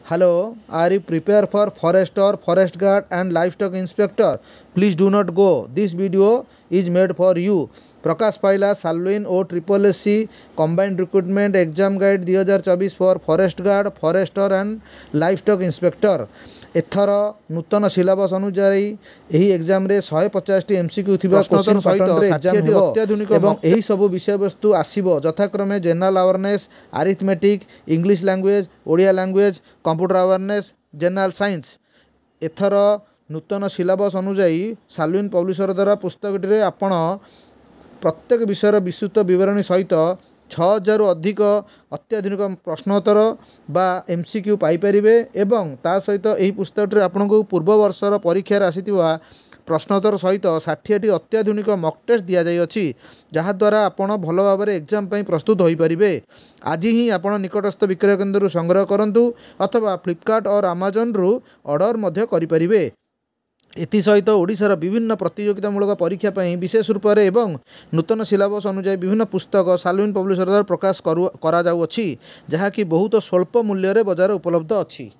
Hello, are you prepared for forester, forest guard and livestock inspector? Please do not go. This video is made for you. प्रकाश पाइला Salvin O triple S C combined recruitment exam guide 2024 for forest guard forester and livestock inspector एथर नूतन syllabus अनुसार यही exam रे 150 MCQ थिबा question सहित exam हेबो अत्याधुनिक एवं एही सब विषय वस्तु आसीबो यथाक्रमे general awareness arithmetic English language Odia language computer awareness general science एथर नूतन सिलेबस अनुसार सालविन पब्लिशर द्वारा पुस्तकटी आपण प्रत्येक विषय विस्तृत विवरणी सहित 6000 अधिक अत्याधुनिक प्रश्नोत्तर बा एमसीक्यू पाइपर एवं ता सहित यही पुस्तकटी आपन को पूर्व वर्षर परीक्षार आसीथिबा प्रश्नोत्तर सहित 60टी अत्याधुनिक मॉक टेस्ट दि जाइए जहाद्वारा आपड़ भल भाव में एग्जाम प्रस्तुत हो पारे। आज ही आप निकटस्थ विक्रय केन्द्र संग्रह करूँ अथवा फ्लिपकार्ट और अमेजन रु ऑर्डर करें। एसहित ओडिशार विभिन्न प्रतियोगितामूलक परीक्षा विशेष रूप से एवं नूतन सिलेबस अनुसार विभिन्न पुस्तक सालविन पब्लिशर द्वारा प्रकाश करा जाउअछि जहाँकि बहुत स्वल्प मूल्य बजार उपलब्ध अछि।